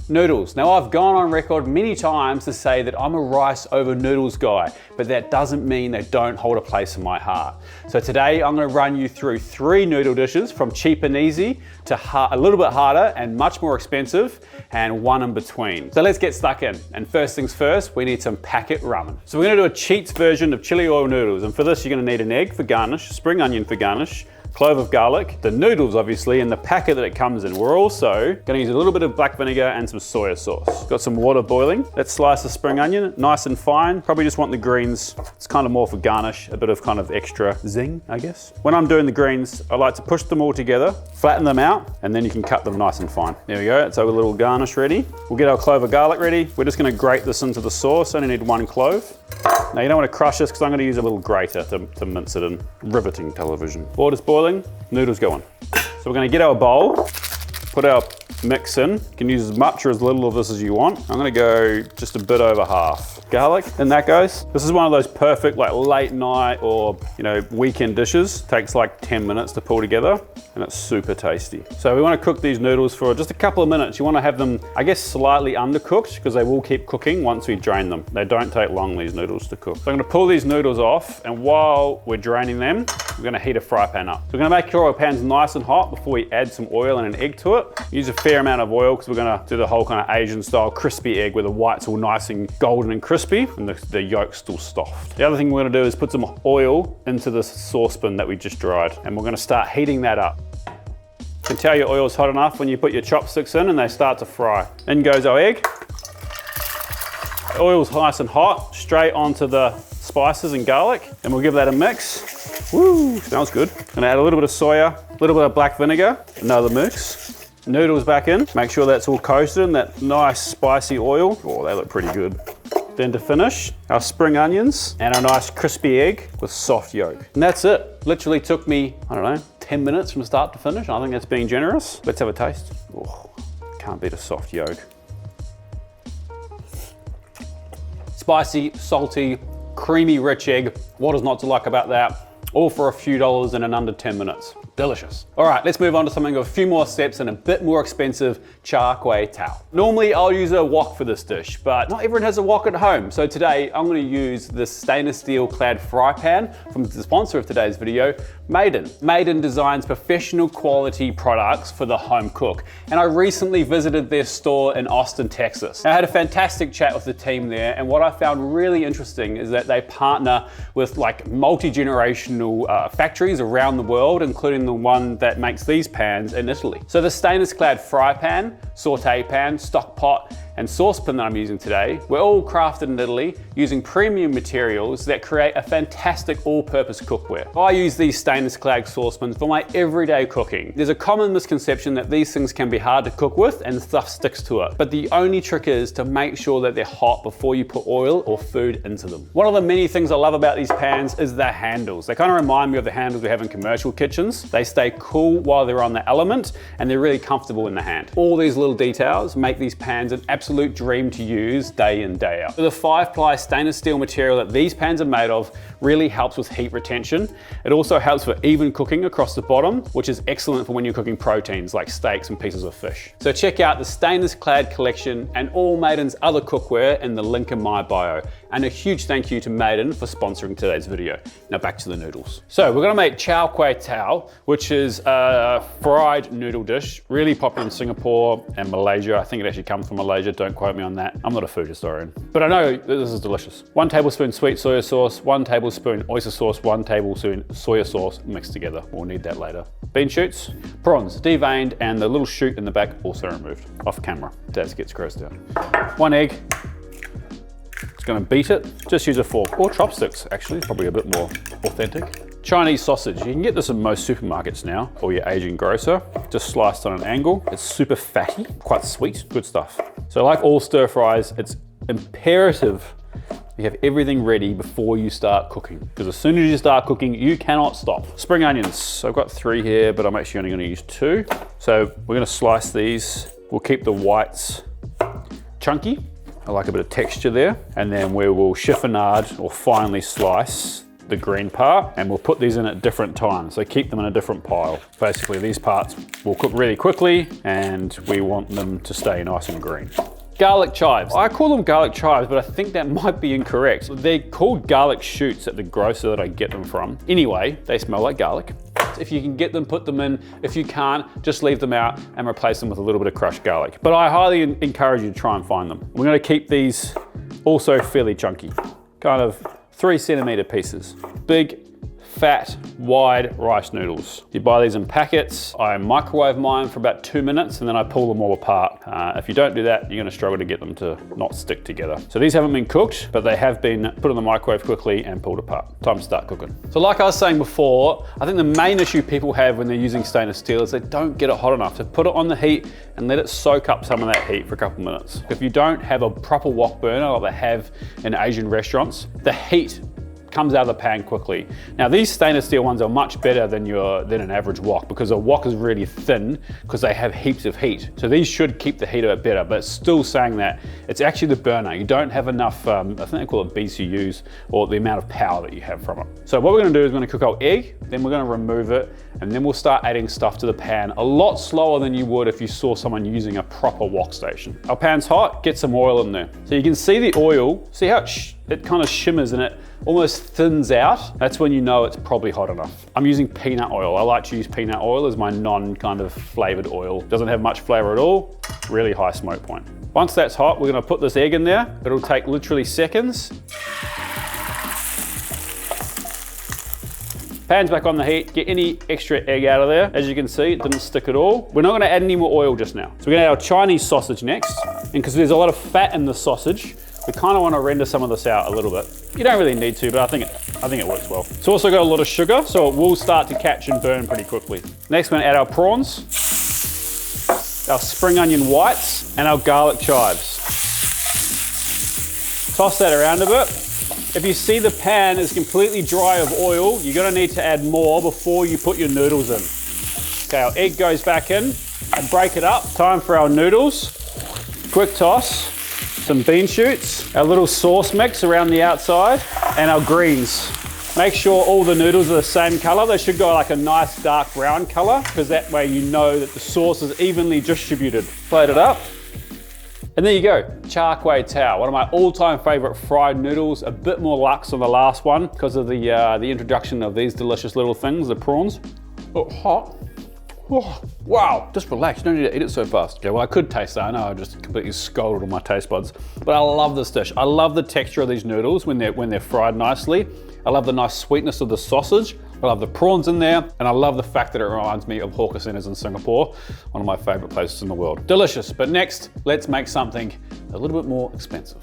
Noodles. Now I've gone on record many times to say that I'm a rice over noodles guy, but that doesn't mean they don't hold a place in my heart. So today I'm going to run you through 3 noodle dishes from cheap and easy to a little bit harder and much more expensive, and one in between. So let's get stuck in. And first things first, we need some packet ramen. So we're going to do a cheats version of chili oil noodles, and for this you're going to need an egg for garnish, spring onion for garnish, clove of garlic, the noodles obviously, and the packet that it comes in. We're also gonna use a little bit of black vinegar and some soy sauce. Got some water boiling. Let's slice the spring onion nice and fine. Probably just want the greens. It's kind of more for garnish, a bit of kind of extra zing, I guess. When I'm doing the greens, I like to push them all together, flatten them out, and then you can cut them nice and fine. There we go, it's our little garnish ready. We'll get our clove of garlic ready. We're just gonna grate this into the sauce. Only need 1 clove. Now you don't want to crush this because I'm going to use a little grater to mince it in. Riveting television. Water's boiling, noodles going. So we're going to get our bowl, put our mix in. You can use as much or as little of this as you want. I'm going to go just a bit over half. Garlic, and that goes. This is one of those perfect like late night or weekend dishes. Takes like 10 minutes to pull together and it's super tasty. So we want to cook these noodles for just a couple of minutes. You want to have them, I guess, slightly undercooked because they will keep cooking once we drain them. They don't take long, these noodles, to cook. So I'm going to pull these noodles off, and while we're draining them, we're going to heat a fry pan up. So we're going to make sure our pan's nice and hot before we add some oil and an egg to it. Use a fair amount of oil because we're going to do the whole kind of Asian style crispy egg where the white's all nice and golden and crispy and the yolk's still soft. The other thing we're going to do is put some oil into this saucepan that we just dried, and we're going to start heating that up. You can tell your oil's hot enough when you put your chopsticks in and they start to fry. In goes our egg. The oil's nice and hot, straight onto the spices and garlic, and we'll give that a mix. Woo, smells good. Gonna add a little bit of soya, a little bit of black vinegar, another mix. Noodles back in, make sure that's all coated in that nice spicy oil. Oh, they look pretty good. Then to finish, our spring onions and a nice crispy egg with soft yolk. And that's it. Literally took me, I don't know, 10 minutes from start to finish. I think that's being generous. Let's have a taste. Oh, can't beat a soft yolk. Spicy, salty, creamy, rich egg. What is not to like about that? All for a few dollars and in under 10 minutes. Delicious. All right, let's move on to something with a few more steps and a bit more expensive, Quay Chow. Normally I'll use a wok for this dish, but not everyone has a wok at home. So today I'm going to use this stainless steel clad fry pan from the sponsor of today's video, Maiden. Maiden designs professional quality products for the home cook. And I recently visited their store in Austin, Texas. I had a fantastic chat with the team there, and what I found really interesting is that they partner with like multi-generational factories around the world, including the one that makes these pans in Italy. So the stainless clad fry pan, saute pan, stock pot, and saucepan that I'm using today were all crafted in Italy using premium materials that create a fantastic all-purpose cookware. I use these stainless clad saucepans for my everyday cooking. There's a common misconception that these things can be hard to cook with and stuff sticks to it. But the only trick is to make sure that they're hot before you put oil or food into them. One of the many things I love about these pans is the handles. They kind of remind me of the handles we have in commercial kitchens. They stay cool while they're on the element and they're really comfortable in the hand. All these little details make these pans an absolute dream to use day in, day out. So the 5-ply stainless steel material that these pans are made of really helps with heat retention. It also helps for even cooking across the bottom, which is excellent for when you're cooking proteins like steaks and pieces of fish. So check out the stainless clad collection and all Maiden's other cookware in the link in my bio. And a huge thank you to Maiden for sponsoring today's video. Now back to the noodles. So we're gonna make Quay Chow, which is a fried noodle dish, really popular in Singapore and Malaysia. I think it actually comes from Malaysia, don't quote me on that. I'm not a food historian, but I know this is delicious. 1 tablespoon sweet soya sauce, 1 tablespoon oyster sauce, 1 tablespoon soya sauce mixed together. We'll need that later. Bean shoots, prawns deveined, and the little shoot in the back also removed. Off camera, Dazz gets grossed out. 1 egg. Just gonna beat it. Just use a fork or chopsticks, actually, probably a bit more authentic. Chinese sausage. You can get this in most supermarkets now, or your Asian grocer. Just sliced on an angle. It's super fatty, quite sweet, good stuff. So like all stir fries, it's imperative you have everything ready before you start cooking, because as soon as you start cooking, you cannot stop. Spring onions. So I've got 3 here, but I'm actually only gonna use 2. So we're gonna slice these. We'll keep the whites chunky. I like a bit of texture there. And then we will chiffonade or finely slice the green part, and we'll put these in at different times. So keep them in a different pile. Basically, these parts will cook really quickly, and we want them to stay nice and green. Garlic chives. I call them garlic chives, but I think that might be incorrect. They're called garlic shoots at the grocer that I get them from. Anyway, they smell like garlic. If you can get them, put them in. If you can't, just leave them out and replace them with a little bit of crushed garlic. But I highly encourage you to try and find them. We're gonna keep these also fairly chunky, kind of 3 centimeter pieces. Big, fat, wide rice noodles. You buy these in packets. I microwave mine for about 2 minutes and then I pull them all apart. If you don't do that, you're gonna struggle to get them to not stick together. So these haven't been cooked, but they have been put in the microwave quickly and pulled apart. Time to start cooking. So like I was saying before, I think the main issue people have when they're using stainless steel is they don't get it hot enough. So put it on the heat and let it soak up some of that heat for a couple minutes. If you don't have a proper wok burner like they have in Asian restaurants, the heat comes out of the pan quickly. Now these stainless steel ones are much better than an average wok because a wok is really thin because they have heaps of heat. So these should keep the heat a bit better, but still saying that, it's actually the burner. You don't have enough, I think they call it BCUs, or the amount of power that you have from it. So what we're gonna do is we're gonna cook our egg, then we're gonna remove it, and then we'll start adding stuff to the pan a lot slower than you would if you saw someone using a proper wok station. Our pan's hot, get some oil in there. So you can see the oil, see how it kind of shimmers and it almost thins out. That's when you know it's probably hot enough. I'm using peanut oil. I like to use peanut oil as my non kind of flavored oil. Doesn't have much flavor at all, really high smoke point. Once that's hot, we're gonna put this egg in there. It'll take literally seconds. Pan's back on the heat, get any extra egg out of there. As you can see, it didn't stick at all. We're not gonna add any more oil just now. So we're gonna add our Chinese sausage next. And because there's a lot of fat in the sausage, we kind of want to render some of this out a little bit. You don't really need to, but I think it works well. It's also got a lot of sugar, so it will start to catch and burn pretty quickly. Next, we're gonna add our prawns, our spring onion whites, and our garlic chives. Toss that around a bit. If you see the pan is completely dry of oil, you're gonna need to add more before you put your noodles in. Okay, our egg goes back in and break it up. Time for our noodles. Quick toss. Some bean shoots, our little sauce mix around the outside, and our greens. Make sure all the noodles are the same color. They should go like a nice dark brown color, because that way you know that the sauce is evenly distributed. Plate it up. And there you go, Quay Chow, one of my all-time favorite fried noodles. A bit more luxe on the last one because of the introduction of these delicious little things, the prawns. Oh, hot. Oh, wow, just relax, you don't need to eat it so fast. Okay, well I could taste that, I know I just completely scolded all my taste buds, but I love this dish. I love the texture of these noodles when they're fried nicely. I love the nice sweetness of the sausage. I love the prawns in there, and I love the fact that it reminds me of hawker centers in Singapore, one of my favorite places in the world. Delicious, but next, let's make something a little bit more expensive.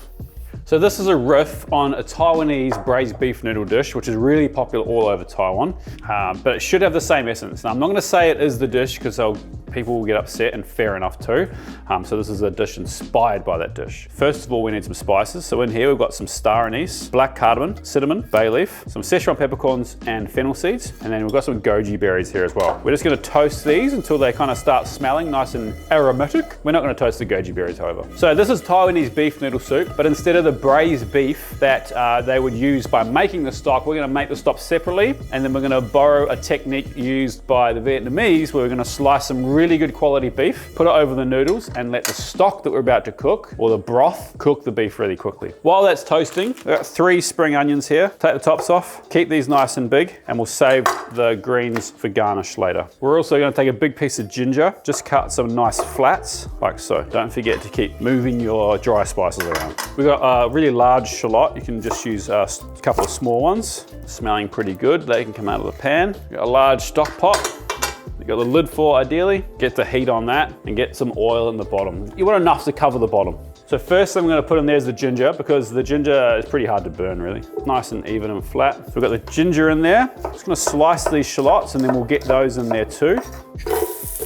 So this is a riff on a Taiwanese braised beef noodle dish, which is really popular all over Taiwan, but it should have the same essence. Now I'm not gonna say it is the dish because people will get upset, and fair enough too. So this is a dish inspired by that dish. First of all, we need some spices. So in here, we've got some star anise, black cardamom, cinnamon, bay leaf, some Szechuan peppercorns and fennel seeds. And then we've got some goji berries here as well. We're just gonna toast these until they kind of start smelling nice and aromatic. We're not gonna toast the goji berries, however. So this is Taiwanese beef noodle soup, but instead of the braised beef that they would use by making the stock, we're gonna make the stock separately, and then we're gonna borrow a technique used by the Vietnamese where we're gonna slice some really good quality beef, put it over the noodles, and let the stock that we're about to cook, or the broth, cook the beef really quickly. While that's toasting, we've got 3 spring onions here. Take the tops off, keep these nice and big, and we'll save the greens for garnish later. We're also gonna take a big piece of ginger, just cut some nice flats, like so. Don't forget to keep moving your dry spices around. We've got a really large shallot. You can just use a couple of small ones. Smelling pretty good. They can come out of the pan. We've got a large stock pot. You've got the lid for, ideally. Get the heat on that and get some oil in the bottom. You want enough to cover the bottom. So first thing I'm gonna put in there is the ginger, because the ginger is pretty hard to burn, really. Nice and even and flat. So we've got the ginger in there. Just gonna slice these shallots and then we'll get those in there too.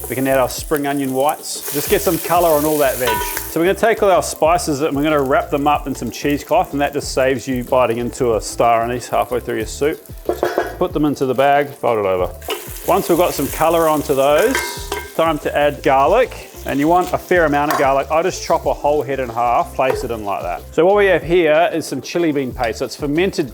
We can add our spring onion whites. Just get some color on all that veg. So we're gonna take all our spices and we're gonna wrap them up in some cheesecloth, and that just saves you biting into a star anise halfway through your soup. Put them into the bag, fold it over. Once we've got some color onto those, time to add garlic. And you want a fair amount of garlic. I just chop a whole head in half, place it in like that. So what we have here is some chili bean paste. So it's fermented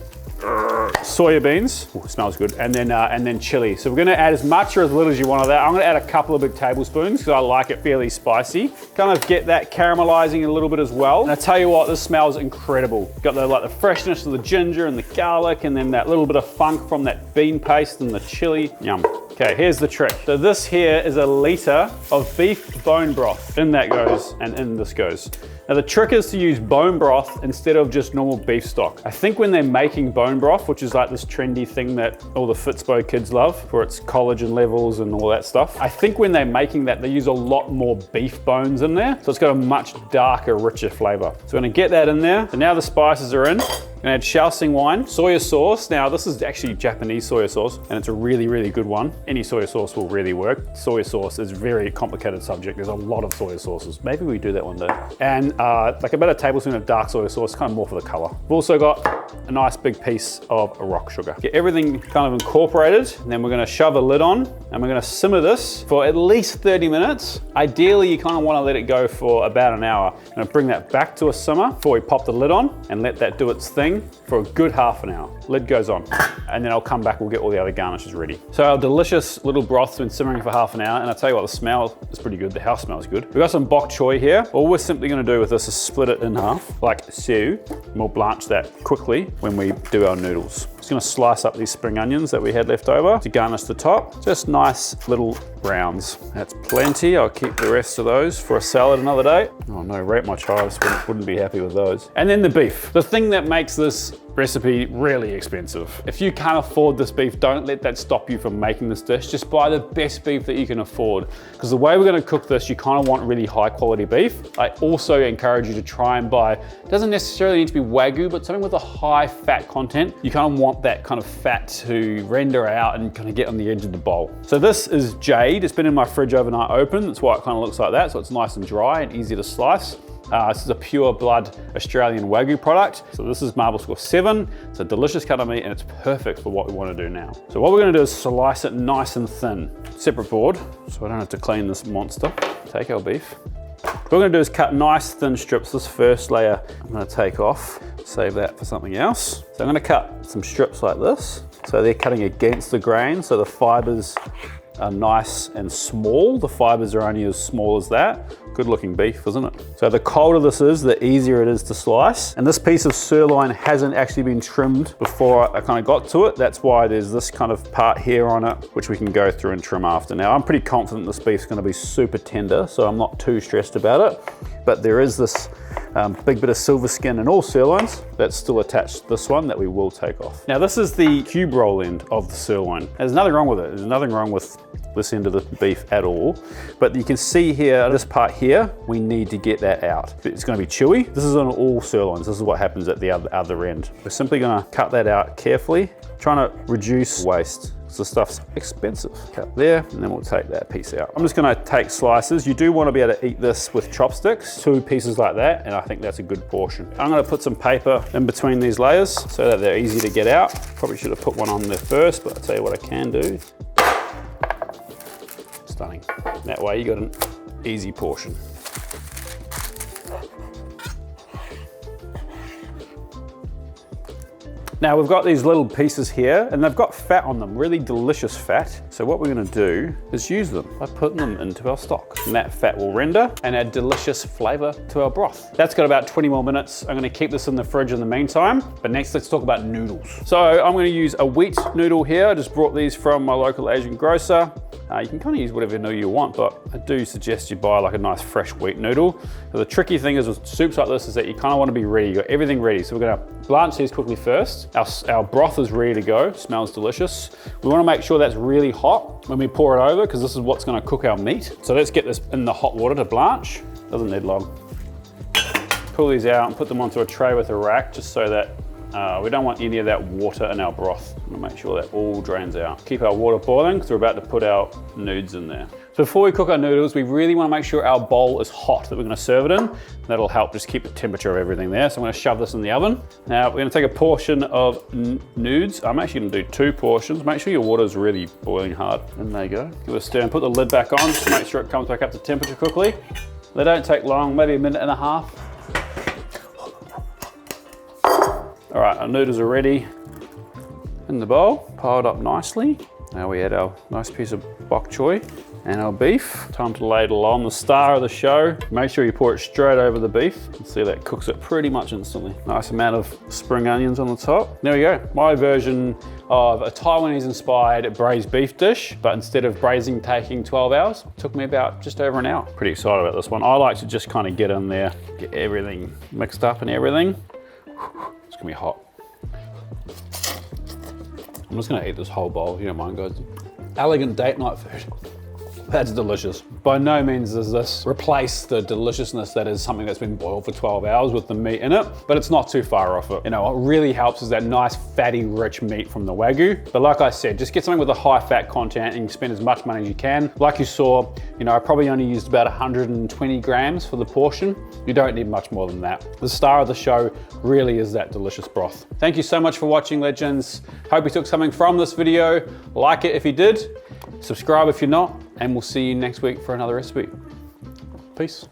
soya beans. Ooh, smells good. And then chili. So we're gonna add as much or as little as you want of that. I'm gonna add a couple of big tablespoons because I like it fairly spicy. Kind of get that caramelizing a little bit as well. And I tell you what, this smells incredible. Got the freshness of the ginger and the garlic, and then that little bit of funk from that bean paste and the chili. Yum. Okay, here's the trick. So this here is a liter of beef bone broth. In that goes, and in this goes. Now the trick is to use bone broth instead of just normal beef stock. I think when they're making bone broth, which is like this trendy thing that all the Fitspo kids love for its collagen levels and all that stuff. I think when they're making that, they use a lot more beef bones in there. So it's got a much darker, richer flavor. So I'm gonna get that in there. So now the spices are in. I'm gonna add Shaoxing wine, soy sauce. Now this is actually Japanese soy sauce, and it's a really, really good one. Any soy sauce will really work. Soy sauce is a very complicated subject. There's a lot of soy sauces. Maybe we do that one day. And like about a tablespoon of dark soy sauce, kind of more for the color. We've also got a nice big piece of rock sugar. Get everything kind of incorporated, and then we're gonna shove a lid on, and we're gonna simmer this for at least 30 minutes. Ideally, you kind of wanna let it go for about an hour. I'm gonna bring that back to a simmer before we pop the lid on and let that do its thing for a good half an hour. Lid goes on, and then I'll come back, we'll get all the other garnishes ready. So our delicious little broth's been simmering for half an hour, and I tell you what, the smell is pretty good. The house smells good. We've got some bok choy here. All we're simply gonna do with this is split it in half, like so, and we'll blanch that quickly when we do our noodles. Just gonna slice up these spring onions that we had left over to garnish the top. Just nice little rounds. That's plenty. I'll keep the rest of those for a salad another day. Oh no, rate my chives, wouldn't be happy with those. And then the beef. The thing that makes this recipe really expensive. If you can't afford this beef, don't let that stop you from making this dish. Just buy the best beef that you can afford. Because the way we're gonna cook this, you kind of want really high quality beef. I also encourage you to try and buy, it doesn't necessarily need to be Wagyu, but something with a high fat content. You kind of want that kind of fat to render out and kind of get on the edge of the bowl. So this is jade. It's been in my fridge overnight open. That's why it kind of looks like that. So it's nice and dry and easy to slice. This is a pure blood Australian Wagyu product. So this is marble score 7. It's a delicious cut of meat and it's perfect for what we want to do now. So what we're going to do is slice it nice and thin. Separate board, so I don't have to clean this monster. Take our beef. What we're going to do is cut nice thin strips. This first layer I'm going to take off, save that for something else. So I'm going to cut some strips like this. So they're cutting against the grain, so the fibers are nice and small. The fibers are only as small as that. Good looking beef, isn't it? So the colder this is, the easier it is to slice. And this piece of sirloin hasn't actually been trimmed before I kind of got to it. That's why there's this kind of part here on it, which we can go through and trim after. Now, I'm pretty confident this beef's gonna be super tender, so I'm not too stressed about it. But there is this big bit of silver skin in all sirloins that's still attached to this one that we will take off. Now, this is the cube roll end of the sirloin. There's nothing wrong with it. There's nothing wrong with this end of the beef at all. But you can see here, this part here, we need to get that out. It's gonna be chewy. This is on all sirloins. This is what happens at the other end. We're simply gonna cut that out carefully, trying to reduce waste. So stuff's expensive. Cut there, and then we'll take that piece out. I'm just gonna take slices. You do wanna be able to eat this with chopsticks, 2 pieces like that, and I think that's a good portion. I'm gonna put some paper in between these layers so that they're easy to get out. Probably should have put one on there first, but I'll tell you what I can do. Stunning. That way you got an easy portion. Now we've got these little pieces here and they've got fat on them, really delicious fat. So what we're gonna do is use them by putting them into our stock. And that fat will render and add delicious flavor to our broth. That's got about 20 more minutes. I'm gonna keep this in the fridge in the meantime. But next, let's talk about noodles. So I'm gonna use a wheat noodle here. I just brought these from my local Asian grocer. You can kind of use whatever noodle you want, but I do suggest you buy like a nice fresh wheat noodle. So the tricky thing is with soups like this is that you kind of want to be ready. You got everything ready. So we're gonna blanch these quickly first. Our broth is ready to go, smells delicious. We wanna make sure that's really hot when we pour it over because this is what's gonna cook our meat. So let's get this in the hot water to blanch. Doesn't need long. Pull these out and put them onto a tray with a rack just so that we don't want any of that water in our broth. We'll make sure that all drains out. Keep our water boiling because we're about to put our nudes in there. So before we cook our noodles, we really want to make sure our bowl is hot that we're going to serve it in. That'll help just keep the temperature of everything there. So I'm going to shove this in the oven. Now we're going to take a portion of nudes. I'm actually going to do 2 portions. Make sure your water is really boiling hard. And there you go. Give it a stir and put the lid back on just to make sure it comes back up to temperature quickly. They don't take long, maybe a minute and a half. All right, our noodles are ready. in the bowl, piled up nicely. Now we add our nice piece of bok choy and our beef. Time to ladle on the star of the show. Make sure you pour it straight over the beef. You can see that cooks it pretty much instantly. Nice amount of spring onions on the top. There we go, my version of a Taiwanese inspired braised beef dish, but instead of braising taking 12 hours, it took me about just over an hour. Pretty excited about this one. I like to just kind of get in there, get everything mixed up and everything. It's gonna be hot. I'm just gonna eat this whole bowl, you don't mind guys. Elegant date night food. That's delicious. By no means does this replace the deliciousness that is something that's been boiled for 12 hours with the meat in it, but it's not too far off it. You know, what really helps is that nice fatty, rich meat from the Wagyu. But like I said, just get something with a high fat content and you spend as much money as you can. Like you saw, you know, I probably only used about 120 grams for the portion. You don't need much more than that. The star of the show really is that delicious broth. Thank you so much for watching, legends. Hope you took something from this video. Like it if you did, subscribe if you're not, and we'll see you next week for another recipe. Peace.